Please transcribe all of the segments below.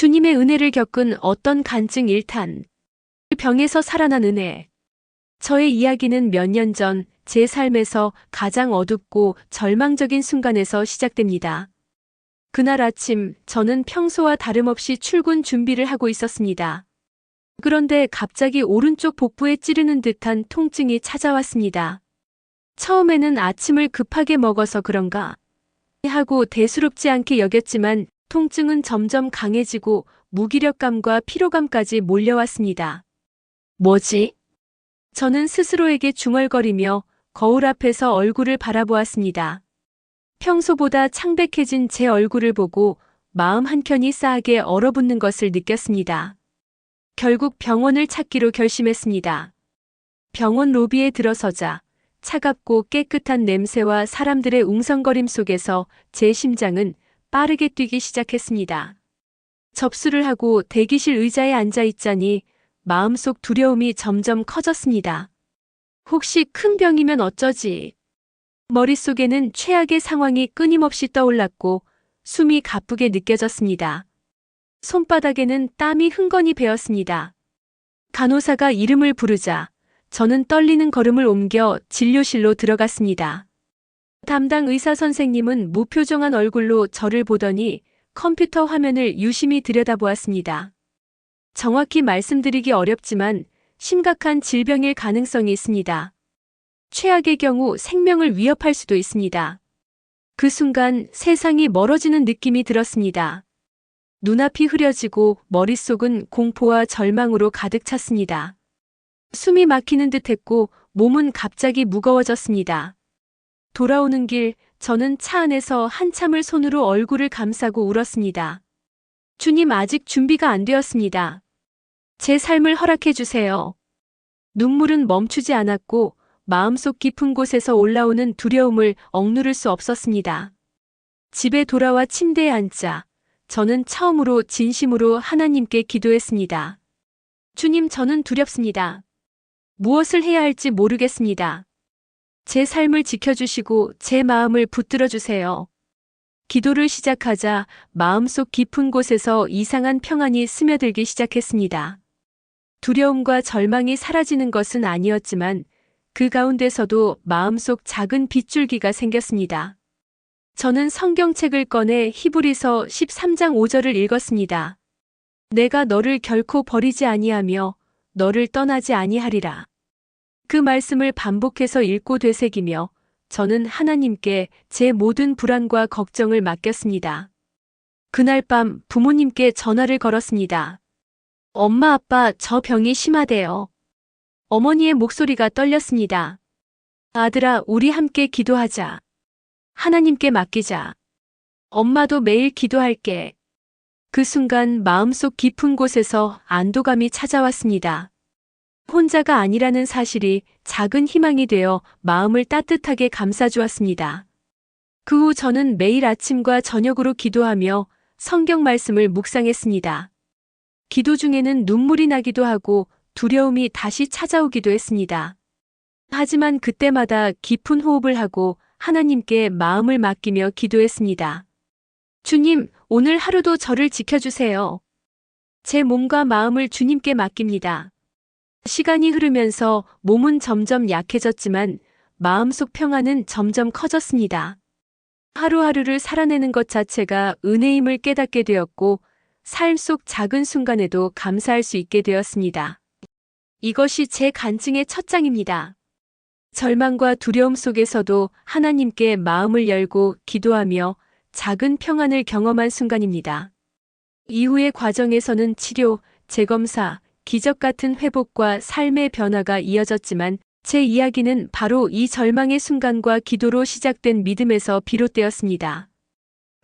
주님의 은혜를 겪은 어떤 간증 1탄. 병에서 살아난 은혜. 저의 이야기는 몇 년 전 제 삶에서 가장 어둡고 절망적인 순간에서 시작됩니다. 그날 아침 저는 평소와 다름없이 출근 준비를 하고 있었습니다. 그런데 갑자기 오른쪽 복부에 찌르는 듯한 통증이 찾아왔습니다. 처음에는 아침을 급하게 먹어서 그런가 하고 대수롭지 않게 여겼지만 통증은 점점 강해지고 무기력감과 피로감까지 몰려왔습니다. 뭐지? 저는 스스로에게 중얼거리며 거울 앞에서 얼굴을 바라보았습니다. 평소보다 창백해진 제 얼굴을 보고 마음 한켠이 싸하게 얼어붙는 것을 느꼈습니다. 결국 병원을 찾기로 결심했습니다. 병원 로비에 들어서자 차갑고 깨끗한 냄새와 사람들의 웅성거림 속에서 제 심장은 빠르게 뛰기 시작했습니다. 접수를 하고 대기실 의자에 앉아 있자니 마음속 두려움이 점점 커졌습니다. 혹시 큰 병이면 어쩌지? 머릿속에는 최악의 상황이 끊임없이 떠올랐고 숨이 가쁘게 느껴졌습니다. 손바닥에는 땀이 흥건히 배었습니다. 간호사가 이름을 부르자 저는 떨리는 걸음을 옮겨 진료실로 들어갔습니다. 담당 의사 선생님은 무표정한 얼굴로 저를 보더니 컴퓨터 화면을 유심히 들여다보았습니다. 정확히 말씀드리기 어렵지만 심각한 질병일 가능성이 있습니다. 최악의 경우 생명을 위협할 수도 있습니다. 그 순간 세상이 멀어지는 느낌이 들었습니다. 눈앞이 흐려지고 머릿속은 공포와 절망으로 가득 찼습니다. 숨이 막히는 듯했고 몸은 갑자기 무거워졌습니다. 돌아오는 길 저는 차 안에서 한참을 손으로 얼굴을 감싸고 울었습니다. 주님, 아직 준비가 안 되었습니다. 제 삶을 허락해 주세요. 눈물은 멈추지 않았고 마음속 깊은 곳에서 올라오는 두려움을 억누를 수 없었습니다. 집에 돌아와 침대에 앉자 저는 처음으로 진심으로 하나님께 기도했습니다. 주님, 저는 두렵습니다. 무엇을 해야 할지 모르겠습니다. 제 삶을 지켜주시고 제 마음을 붙들어 주세요. 기도를 시작하자 마음속 깊은 곳에서 이상한 평안이 스며들기 시작했습니다. 두려움과 절망이 사라지는 것은 아니었지만 그 가운데서도 마음속 작은 빗줄기가 생겼습니다. 저는 성경책을 꺼내 히브리서 13장 5절을 읽었습니다. 내가 너를 결코 버리지 아니하며 너를 떠나지 아니하리라. 그 말씀을 반복해서 읽고 되새기며 저는 하나님께 제 모든 불안과 걱정을 맡겼습니다. 그날 밤 부모님께 전화를 걸었습니다. 엄마, 아빠, 저 병이 심하대요. 어머니의 목소리가 떨렸습니다. 아들아, 우리 함께 기도하자. 하나님께 맡기자. 엄마도 매일 기도할게. 그 순간 마음속 깊은 곳에서 안도감이 찾아왔습니다. 혼자가 아니라는 사실이 작은 희망이 되어 마음을 따뜻하게 감싸주었습니다. 그 후 저는 매일 아침과 저녁으로 기도하며 성경 말씀을 묵상했습니다. 기도 중에는 눈물이 나기도 하고 두려움이 다시 찾아오기도 했습니다. 하지만 그때마다 깊은 호흡을 하고 하나님께 마음을 맡기며 기도했습니다. 주님, 오늘 하루도 저를 지켜주세요. 제 몸과 마음을 주님께 맡깁니다. 시간이 흐르면서 몸은 점점 약해졌지만 마음속 평안은 점점 커졌습니다. 하루하루를 살아내는 것 자체가 은혜임을 깨닫게 되었고 삶 속 작은 순간에도 감사할 수 있게 되었습니다. 이것이 제 간증의 첫 장입니다. 절망과 두려움 속에서도 하나님께 마음을 열고 기도하며 작은 평안을 경험한 순간입니다. 이후의 과정에서는 치료, 재검사, 기적 같은 회복과 삶의 변화가 이어졌지만 제 이야기는 바로 이 절망의 순간과 기도로 시작된 믿음에서 비롯되었습니다.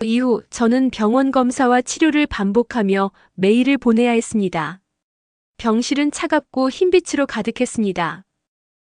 이후 저는 병원 검사와 치료를 반복하며 매일을 보내야 했습니다. 병실은 차갑고 흰빛으로 가득했습니다.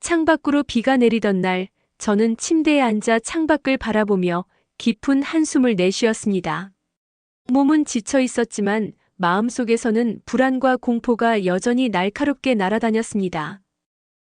창밖으로 비가 내리던 날 저는 침대에 앉아 창밖을 바라보며 깊은 한숨을 내쉬었습니다. 몸은 지쳐 있었지만 마음속에서는 불안과 공포가 여전히 날카롭게 날아다녔습니다.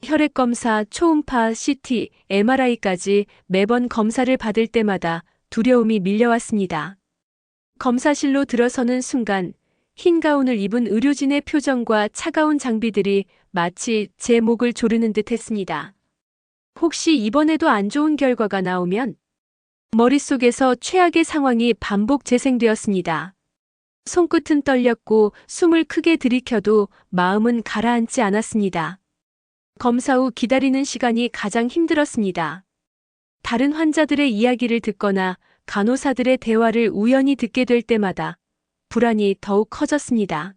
혈액검사, 초음파, CT, MRI까지 매번 검사를 받을 때마다 두려움이 밀려왔습니다. 검사실로 들어서는 순간 흰 가운을 입은 의료진의 표정과 차가운 장비들이 마치 제 목을 조르는 듯 했습니다. 혹시 이번에도 안 좋은 결과가 나오면? 머릿속에서 최악의 상황이 반복 재생되었습니다. 손끝은 떨렸고 숨을 크게 들이켜도 마음은 가라앉지 않았습니다. 검사 후 기다리는 시간이 가장 힘들었습니다. 다른 환자들의 이야기를 듣거나 간호사들의 대화를 우연히 듣게 될 때마다 불안이 더욱 커졌습니다.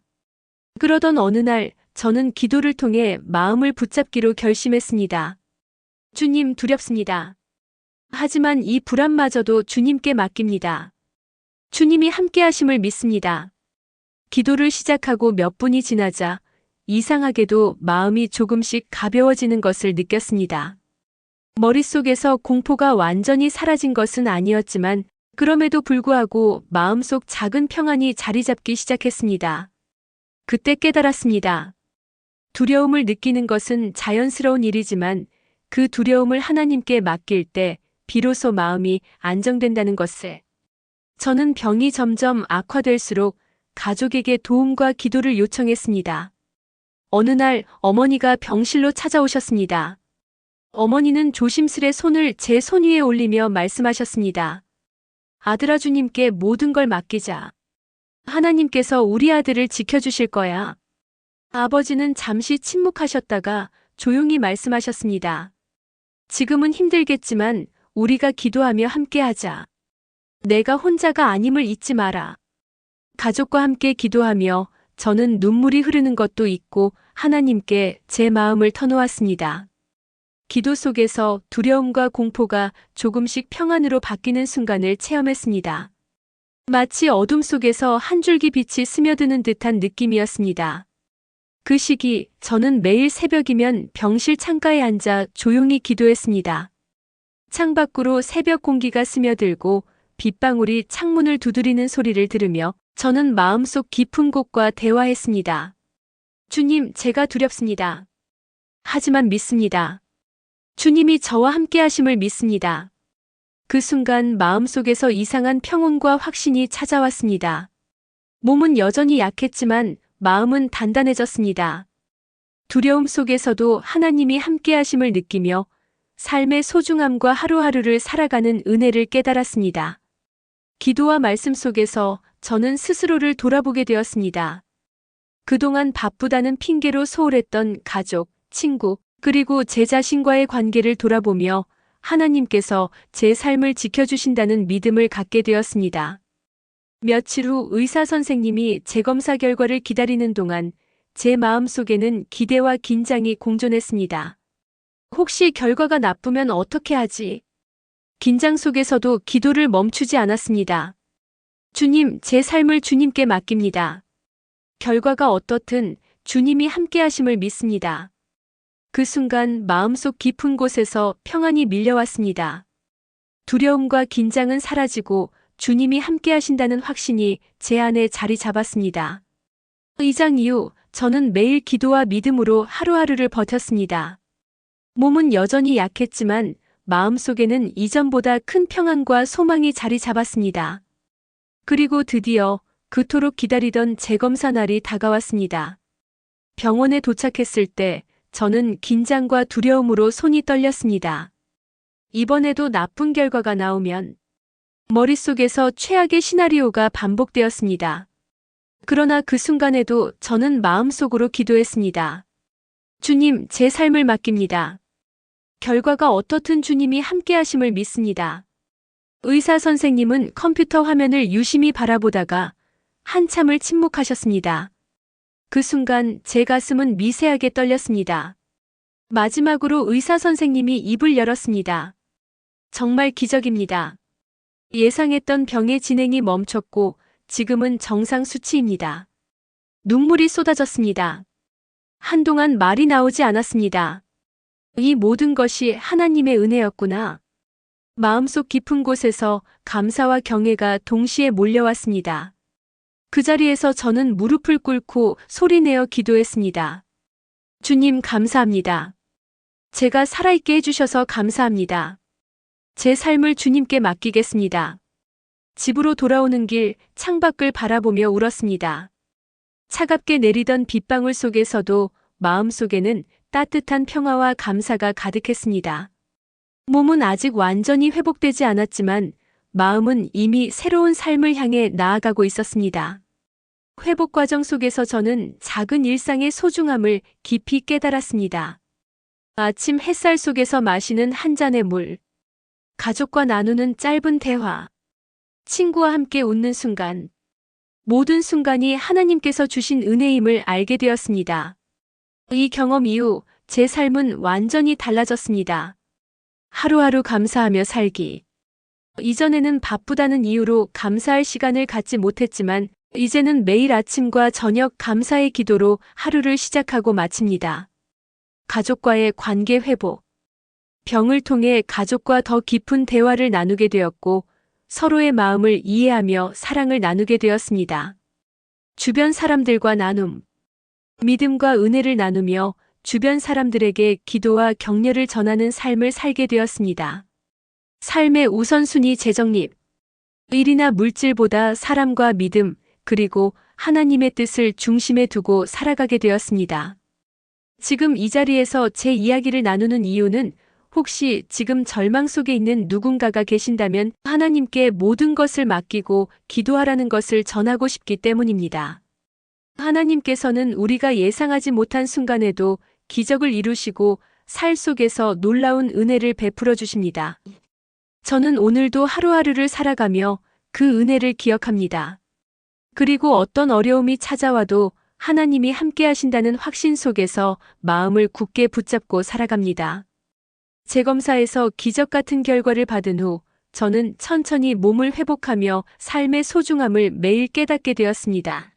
그러던 어느 날 저는 기도를 통해 마음을 붙잡기로 결심했습니다. 주님, 두렵습니다. 하지만 이 불안마저도 주님께 맡깁니다. 주님이 함께 하심을 믿습니다. 기도를 시작하고 몇 분이 지나자 이상하게도 마음이 조금씩 가벼워지는 것을 느꼈습니다. 머릿속에서 공포가 완전히 사라진 것은 아니었지만 그럼에도 불구하고 마음속 작은 평안이 자리 잡기 시작했습니다. 그때 깨달았습니다. 두려움을 느끼는 것은 자연스러운 일이지만 그 두려움을 하나님께 맡길 때 비로소 마음이 안정된다는 것을. 저는 병이 점점 악화될수록 가족에게 도움과 기도를 요청했습니다. 어느 날 어머니가 병실로 찾아오셨습니다. 어머니는 조심스레 손을 제 손 위에 올리며 말씀하셨습니다. 아들아, 주님께 모든 걸 맡기자. 하나님께서 우리 아들을 지켜주실 거야. 아버지는 잠시 침묵하셨다가 조용히 말씀하셨습니다. 지금은 힘들겠지만 우리가 기도하며 함께하자. 내가 혼자가 아님을 잊지 마라. 가족과 함께 기도하며 저는 눈물이 흐르는 것도 있고 하나님께 제 마음을 터놓았습니다. 기도 속에서 두려움과 공포가 조금씩 평안으로 바뀌는 순간을 체험했습니다. 마치 어둠 속에서 한 줄기 빛이 스며드는 듯한 느낌이었습니다. 그 시기 저는 매일 새벽이면 병실 창가에 앉아 조용히 기도했습니다. 창밖으로 새벽 공기가 스며들고 빗방울이 창문을 두드리는 소리를 들으며 저는 마음속 깊은 곳과 대화했습니다. 주님, 제가 두렵습니다. 하지만 믿습니다. 주님이 저와 함께 하심을 믿습니다. 그 순간 마음속에서 이상한 평온과 확신이 찾아왔습니다. 몸은 여전히 약했지만 마음은 단단해졌습니다. 두려움 속에서도 하나님이 함께 하심을 느끼며 삶의 소중함과 하루하루를 살아가는 은혜를 깨달았습니다. 기도와 말씀 속에서 저는 스스로를 돌아보게 되었습니다. 그동안 바쁘다는 핑계로 소홀했던 가족, 친구, 그리고 제 자신과의 관계를 돌아보며 하나님께서 제 삶을 지켜주신다는 믿음을 갖게 되었습니다. 며칠 후 의사 선생님이 재검사 결과를 기다리는 동안 제 마음속에는 기대와 긴장이 공존했습니다. 혹시 결과가 나쁘면 어떻게 하지? 긴장 속에서도 기도를 멈추지 않았습니다. 주님, 제 삶을 주님께 맡깁니다. 결과가 어떻든 주님이 함께 하심을 믿습니다. 그 순간 마음속 깊은 곳에서 평안이 밀려왔습니다. 두려움과 긴장은 사라지고 주님이 함께 하신다는 확신이 제 안에 자리 잡았습니다. 이 장 이후 저는 매일 기도와 믿음으로 하루하루를 버텼습니다. 몸은 여전히 약했지만 마음속에는 이전보다 큰 평안과 소망이 자리 잡았습니다. 그리고 드디어 그토록 기다리던 재검사 날이 다가왔습니다. 병원에 도착했을 때 저는 긴장과 두려움으로 손이 떨렸습니다. 이번에도 나쁜 결과가 나오면 머릿속에서 최악의 시나리오가 반복되었습니다. 그러나 그 순간에도 저는 마음속으로 기도했습니다. 주님, 제 삶을 맡깁니다. 결과가 어떻든 주님이 함께 하심을 믿습니다. 의사 선생님은 컴퓨터 화면을 유심히 바라보다가 한참을 침묵하셨습니다. 그 순간 제 가슴은 미세하게 떨렸습니다. 마지막으로 의사 선생님이 입을 열었습니다. 정말 기적입니다. 예상했던 병의 진행이 멈췄고 지금은 정상 수치입니다. 눈물이 쏟아졌습니다. 한동안 말이 나오지 않았습니다. 이 모든 것이 하나님의 은혜였구나. 마음속 깊은 곳에서 감사와 경애가 동시에 몰려왔습니다. 그 자리에서 저는 무릎을 꿇고 소리내어 기도했습니다. 주님, 감사합니다. 제가 살아있게 해주셔서 감사합니다. 제 삶을 주님께 맡기겠습니다. 집으로 돌아오는 길 창밖을 바라보며 울었습니다. 차갑게 내리던 빗방울 속에서도 마음속에는 따뜻한 평화와 감사가 가득했습니다. 몸은 아직 완전히 회복되지 않았지만 마음은 이미 새로운 삶을 향해 나아가고 있었습니다. 회복 과정 속에서 저는 작은 일상의 소중함을 깊이 깨달았습니다. 아침 햇살 속에서 마시는 한 잔의 물, 가족과 나누는 짧은 대화, 친구와 함께 웃는 순간, 모든 순간이 하나님께서 주신 은혜임을 알게 되었습니다. 이 경험 이후 제 삶은 완전히 달라졌습니다. 하루하루 감사하며 살기. 이전에는 바쁘다는 이유로 감사할 시간을 갖지 못했지만 이제는 매일 아침과 저녁 감사의 기도로 하루를 시작하고 마칩니다. 가족과의 관계 회복. 병을 통해 가족과 더 깊은 대화를 나누게 되었고 서로의 마음을 이해하며 사랑을 나누게 되었습니다. 주변 사람들과 나눔. 믿음과 은혜를 나누며 주변 사람들에게 기도와 격려를 전하는 삶을 살게 되었습니다. 삶의 우선순위 재정립. 일이나 물질보다 사람과 믿음, 그리고 하나님의 뜻을 중심에 두고 살아가게 되었습니다. 지금 이 자리에서 제 이야기를 나누는 이유는 혹시 지금 절망 속에 있는 누군가가 계신다면 하나님께 모든 것을 맡기고 기도하라는 것을 전하고 싶기 때문입니다. 하나님께서는 우리가 예상하지 못한 순간에도 기적을 이루시고 살 속에서 놀라운 은혜를 베풀어 주십니다. 저는 오늘도 하루하루를 살아가며 그 은혜를 기억합니다. 그리고 어떤 어려움이 찾아와도 하나님이 함께 하신다는 확신 속에서 마음을 굳게 붙잡고 살아갑니다. 재검사에서 기적 같은 결과를 받은 후 저는 천천히 몸을 회복하며 삶의 소중함을 매일 깨닫게 되었습니다.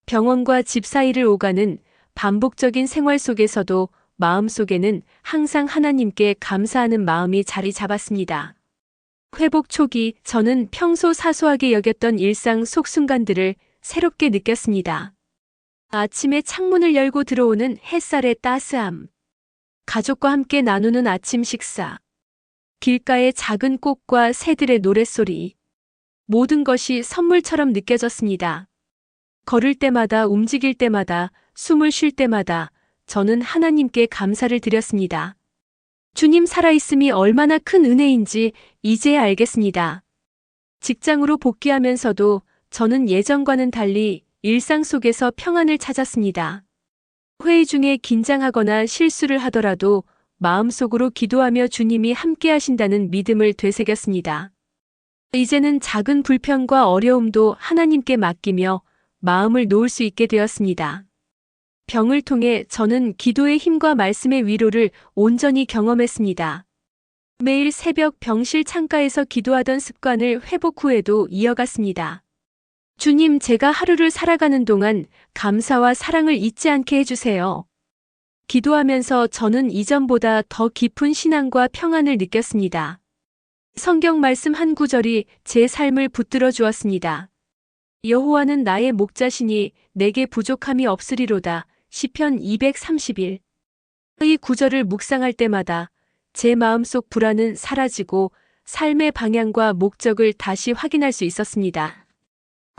병원과 집 사이를 오가는 반복적인 생활 속에서도 마음속에는 항상 하나님께 감사하는 마음이 자리 잡았습니다. 회복 초기 저는 평소 사소하게 여겼던 일상 속 순간들을 새롭게 느꼈습니다. 아침에 창문을 열고 들어오는 햇살의 따스함, 가족과 함께 나누는 아침 식사, 길가의 작은 꽃과 새들의 노랫소리, 모든 것이 선물처럼 느껴졌습니다. 걸을 때마다 움직일 때마다 숨을 쉴 때마다 저는 하나님께 감사를 드렸습니다. 주님 살아있음이 얼마나 큰 은혜인지 이제야 알겠습니다. 직장으로 복귀하면서도 저는 예전과는 달리 일상 속에서 평안을 찾았습니다. 회의 중에 긴장하거나 실수를 하더라도 마음속으로 기도하며 주님이 함께 하신다는 믿음을 되새겼습니다. 이제는 작은 불편과 어려움도 하나님께 맡기며 마음을 놓을 수 있게 되었습니다. 병을 통해 저는 기도의 힘과 말씀의 위로를 온전히 경험했습니다. 매일 새벽 병실 창가에서 기도하던 습관을 회복 후에도 이어갔습니다. 주님, 제가 하루를 살아가는 동안 감사와 사랑을 잊지 않게 해주세요. 기도하면서 저는 이전보다 더 깊은 신앙과 평안을 느꼈습니다. 성경 말씀 한 구절이 제 삶을 붙들어 주었습니다. 여호와는 나의 목자시니 내게 부족함이 없으리로다. 시편 231. 이 구절을 묵상할 때마다 제 마음속 불안은 사라지고 삶의 방향과 목적을 다시 확인할 수 있었습니다.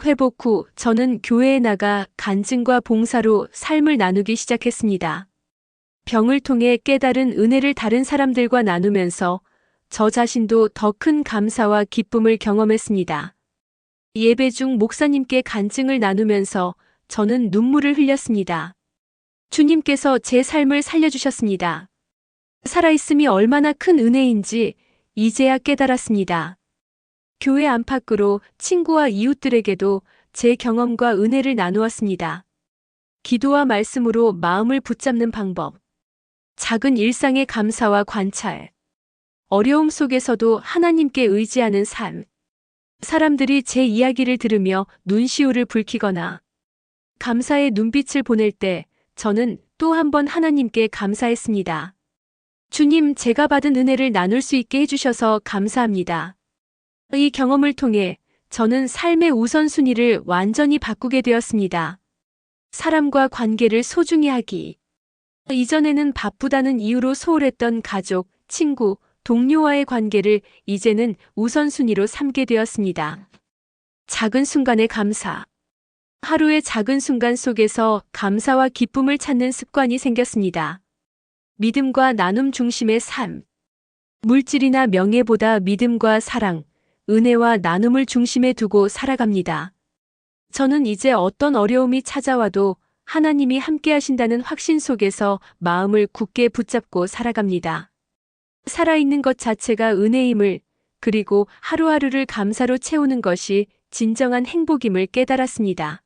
회복 후 저는 교회에 나가 간증과 봉사로 삶을 나누기 시작했습니다. 병을 통해 깨달은 은혜를 다른 사람들과 나누면서 저 자신도 더 큰 감사와 기쁨을 경험했습니다. 예배 중 목사님께 간증을 나누면서 저는 눈물을 흘렸습니다. 주님께서 제 삶을 살려주셨습니다. 살아있음이 얼마나 큰 은혜인지 이제야 깨달았습니다. 교회 안팎으로 친구와 이웃들에게도 제 경험과 은혜를 나누었습니다. 기도와 말씀으로 마음을 붙잡는 방법, 작은 일상의 감사와 관찰, 어려움 속에서도 하나님께 의지하는 삶, 사람들이 제 이야기를 들으며 눈시울을 붉히거나 감사의 눈빛을 보낼 때 저는 또 한 번 하나님께 감사했습니다. 주님, 제가 받은 은혜를 나눌 수 있게 해주셔서 감사합니다. 이 경험을 통해 저는 삶의 우선순위를 완전히 바꾸게 되었습니다. 사람과 관계를 소중히 하기. 이전에는 바쁘다는 이유로 소홀했던 가족, 친구, 동료와의 관계를 이제는 우선순위로 삼게 되었습니다. 작은 순간의 감사. 하루의 작은 순간 속에서 감사와 기쁨을 찾는 습관이 생겼습니다. 믿음과 나눔 중심의 삶. 물질이나 명예보다 믿음과 사랑, 은혜와 나눔을 중심에 두고 살아갑니다. 저는 이제 어떤 어려움이 찾아와도 하나님이 함께 하신다는 확신 속에서 마음을 굳게 붙잡고 살아갑니다. 살아있는 것 자체가 은혜임을, 그리고 하루하루를 감사로 채우는 것이 진정한 행복임을 깨달았습니다.